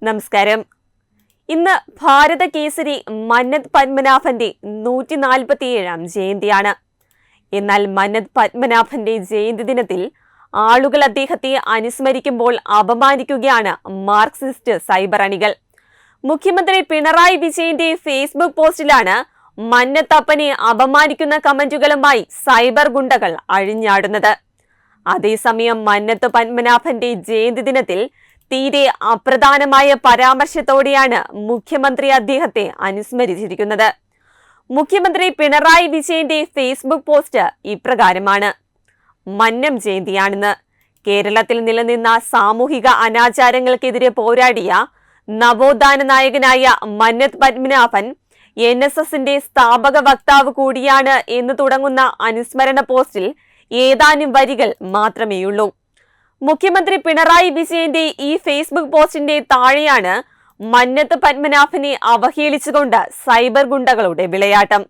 നമസ്കാരം. ഇന്ന് ഭാരത കേസരി മന്നത്ത് പത്മനാഭന്റെ 147-ാം ജയന്തിയാണ്. എന്നാൽ മന്നത്ത് പത്മനാഭന്റെ ജയന്തി ദിനത്തിൽ ആളുകൾ അദ്ദേഹത്തെ അനുസ്മരിക്കുമ്പോൾ അപമാനിക്കുകയാണ് മാർക്സിസ്റ്റ് സൈബർ അണികൾ. മുഖ്യമന്ത്രി പിണറായി വിജയന്റെ ഫേസ്ബുക്ക് പോസ്റ്റിലാണ് മന്നത്തപ്പനെ അപമാനിക്കുന്ന കമന്റുകളുമായി സൈബർ ഗുണ്ടകൾ അഴിഞ്ഞാടുന്നത്. അതേസമയം മന്നത്ത് പത്മനാഭന്റെ ജയന്തി ദിനത്തിൽ തീരെ അപ്രധാനമായ പരാമർശത്തോടെയാണ് മുഖ്യമന്ത്രി അദ്ദേഹത്തെ അനുസ്മരിച്ചിരിക്കുന്നത്. മുഖ്യമന്ത്രി പിണറായി വിജയന്റെ ഫേസ്ബുക്ക് പോസ്റ്റ് ഇപ്രകാരമാണ്: മന്നം ജയന്തിയാണെന്ന്. കേരളത്തിൽ നിലനിന്ന സാമൂഹിക അനാചാരങ്ങൾക്കെതിരെ പോരാടിയ നവോത്ഥാന നായകനായ മന്നത്ത് പത്മനാഭൻ NSSന്റെ സ്ഥാപക വക്താവ് കൂടിയാണ് എന്ന് തുടങ്ങുന്ന അനുസ്മരണ പോസ്റ്റിൽ ഏതാനും വരികൾ മാത്രമേയുള്ളൂ. മുഖ്യമന്ത്രി പിണറായി വിജയന്റെ ഈ ഫേസ്ബുക്ക് പോസ്റ്റിന്റെ താഴെയാണ് മന്നത്ത് പത്മനാഭനെ അവഹേളിച്ചുകൊണ്ട് സൈബർ ഗുണ്ടകളുടെ വിളയാട്ടം.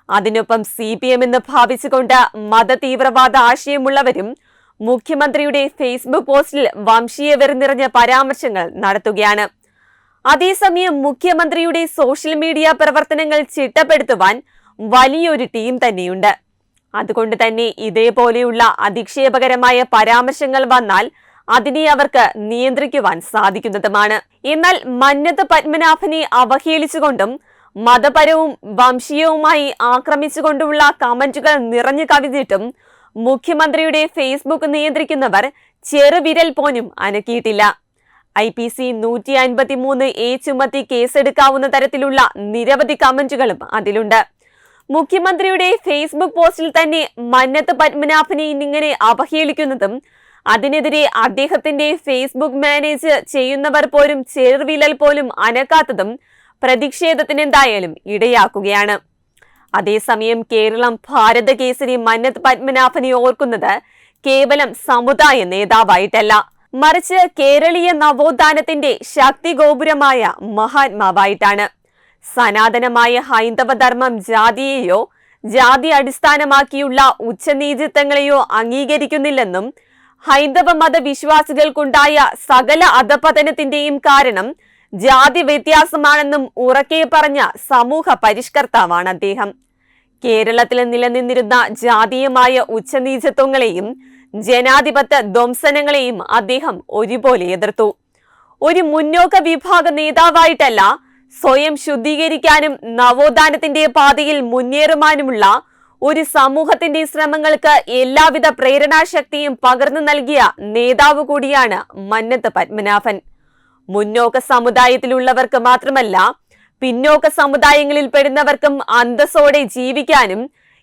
അതിനൊപ്പം CPM എന്ന് ഭാവിച്ചുകൊണ്ട് മതതീവ്രവാദ ആശയമുള്ളവരും മുഖ്യമന്ത്രിയുടെ ഫേസ്ബുക്ക് പോസ്റ്റിൽ വംശീയ വെറി നിറഞ്ഞ പരാമർശങ്ങൾ നടത്തുകയാണ്. അതേസമയം മുഖ്യമന്ത്രിയുടെ സോഷ്യൽ മീഡിയ പ്രവർത്തനങ്ങൾ ചിട്ടപ്പെടുത്തുവാൻ വലിയൊരു ടീം തന്നെയുണ്ട്. അതുകൊണ്ട് തന്നെ ഇതേപോലെയുള്ള അധിക്ഷേപകരമായ പരാമർശങ്ങൾ വന്നാൽ അതിനെ അവർക്ക് നിയന്ത്രിക്കുവാൻ സാധിക്കുന്നതുമാണ്. എന്നാൽ മന്നത്ത് പത്മനാഭനെ അവഹേളിച്ചുകൊണ്ടും മതപരവും വംശീയവുമായി ആക്രമിച്ചുകൊണ്ടുള്ള കമന്റുകൾ നിറഞ്ഞു കവിഞ്ഞിട്ടും മുഖ്യമന്ത്രിയുടെ ഫേസ്ബുക്ക് നിയന്ത്രിക്കുന്നവർ ചെറുവിരൽ പോലും അനക്കിയിട്ടില്ല. IPC 153A ചുമത്തി കേസെടുക്കാവുന്ന തരത്തിലുള്ള നിരവധി കമന്റുകളും അതിലുണ്ട്. മുഖ്യമന്ത്രിയുടെ ഫേസ്ബുക്ക് പോസ്റ്റിൽ തന്നെ മന്നത്ത് പത്മനാഭനെ ഇങ്ങനെ അവഹേളിക്കുന്നതും അതിനെതിരെ അദ്ദേഹത്തിന്റെ ഫേസ്ബുക്ക് മാനേജ് ചെയ്യുന്നവർ പോലും ചെറുവിരൽ പോലും അനക്കാത്തതും പ്രതിഷേധത്തിന് എന്തായാലും ഇടയാക്കുകയാണ്. അതേസമയം കേരളം ഭാരത കേസരി മന്നത്ത് പത്മനാഭനെ ഓർക്കുന്നത് കേവലം സമുദായ നേതാവായിട്ടല്ല, മറിച്ച് കേരളീയ നവോത്ഥാനത്തിന്റെ ശക്തി ഗോപുരമായ മഹാത്മാവായിട്ടാണ്. സനാതനമായ ഹൈന്ദവ ധർമ്മം ജാതിയെയോ ജാതി അടിസ്ഥാനമാക്കിയുള്ള ഉച്ചനീചിത്വങ്ങളെയോ അംഗീകരിക്കുന്നില്ലെന്നും ഹൈന്ദവ മതവിശ്വാസികൾക്കുണ്ടായ സകല അധപതനത്തിന്റെയും കാരണം ജാതി വ്യത്യാസമാണെന്നും ഉറക്കെ പറഞ്ഞ സമൂഹ പരിഷ്കർത്താവാണ് അദ്ദേഹം. കേരളത്തിൽ നിലനിന്നിരുന്ന ജാതീയമായ ഉച്ചനീചത്വങ്ങളെയും ജനാധിപത്യ ധ്വംസനങ്ങളെയും അദ്ദേഹം ഒരുപോലെ എതിർത്തു. ഒരു മുന്നോക്ക വിഭാഗ നേതാവായിട്ടല്ല, സ്വയം ശുദ്ധീകരിക്കാനും നവോത്ഥാനത്തിന്റെ പാതയിൽ മുന്നേറുവാനുമുള്ള ഒരു സമൂഹത്തിന്റെ ശ്രമങ്ങൾക്ക് എല്ലാവിധ പ്രേരണാശക്തിയും പകർന്നു നൽകിയ നേതാവ് കൂടിയാണ് മന്നത്ത് പത്മനാഭൻ. മുന്നോക്ക സമുദായത്തിലുള്ളവർക്ക് മാത്രമല്ല, പിന്നോക്ക സമുദായങ്ങളിൽ പെടുന്നവർക്കും അന്തസ്സോടെ ജീവിക്കാനും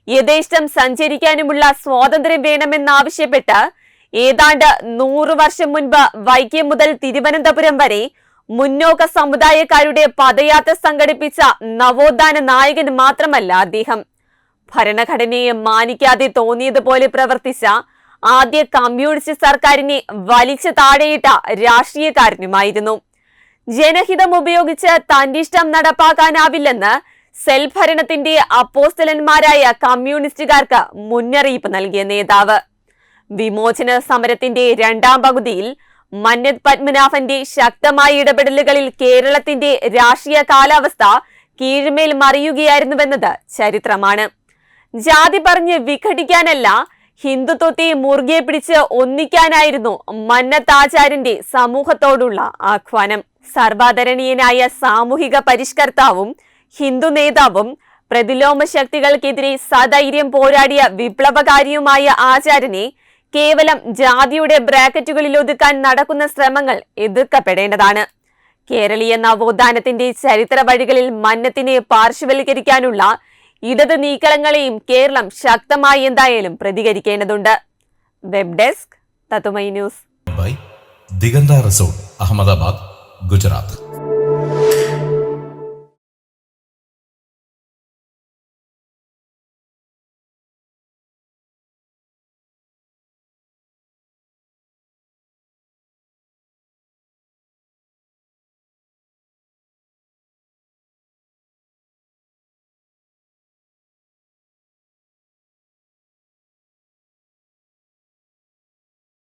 യഥേഷ്ടം സഞ്ചരിക്കാനുമുള്ള സ്വാതന്ത്ര്യം വേണമെന്നാവശ്യപ്പെട്ട് ഏതാണ്ട് 100 വർഷം മുൻപ് വൈക്കം മുതൽ തിരുവനന്തപുരം വരെ മുന്നോക്ക സമുദായക്കാരുടെ പദയാത്ര സംഘടിപ്പിച്ച നവോത്ഥാന നായകൻ മാത്രമല്ല അദ്ദേഹം. ഭരണഘടനയെ മാനിക്കാതെ തോന്നിയതുപോലെ പ്രവർത്തിച്ച ആദ്യ കമ്മ്യൂണിസ്റ്റ് സർക്കാരിനെ വലിച്ചു താഴെയിട്ട രാഷ്ട്രീയക്കാരനുമായിരുന്നു. ജനഹിതം ഉപയോഗിച്ച് തന്റെ ഇഷ്ടം നടപ്പാക്കാനാവില്ലെന്ന് സെൽഭരണത്തിന്റെ അപ്പോസ്തലന്മാരായ കമ്മ്യൂണിസ്റ്റുകാർക്ക് മുന്നറിയിപ്പ് നൽകിയ നേതാവ്. വിമോചന സമരത്തിന്റെ 2ാം പകുതിയിൽ മന്നത്ത് പത്മനാഭന്റെ ശക്തമായ ഇടപെടലുകളിൽ കേരളത്തിന്റെ രാഷ്ട്രീയ കാലാവസ്ഥ കീഴ്മേൽ മറിയുകയായിരുന്നുവെന്നത് ചരിത്രമാണ്. ജാതി പറഞ്ഞ് വിഘടിക്കാനല്ല, ഹിന്ദുത്വത്തെ മുറുകെ പിടിച്ച് ഒന്നിക്കാനായിരുന്നു മന്നത്താചാര്യന്റെ സമൂഹത്തോടുള്ള ആഹ്വാനം. സർവാദരണീയനായ സാമൂഹിക പരിഷ്കർത്താവും ഹിന്ദു നേതാവും പ്രതിലോമ ശക്തികൾക്കെതിരെ സധൈര്യം പോരാടിയ വിപ്ലവകാരിയുമായ ആചാര്യനെ കേവലം ജാതിയുടെ ബ്രാക്കറ്റുകളിൽ ഒതുക്കാൻ നടക്കുന്ന ശ്രമങ്ങൾ എതിർക്കപ്പെടേണ്ടതാണ്. കേരളീയ നവോത്ഥാനത്തിന്റെ ചരിത്ര വഴികളിൽ മന്നത്തിനെ പാർശ്വവൽക്കരിക്കാനുള്ള ഇടത് നീക്കങ്ങളെയും കേരളം ശക്തമായി എന്തായാലും പ്രതികരിക്കേണ്ടതുണ്ട്. വെബ് ഡെസ്ക് തത്തുമൈ ന്യൂസ്. ദിഗന്ത റിസോർട്ട്, അഹമ്മദാബാദ്, ഗുജറാത്ത്.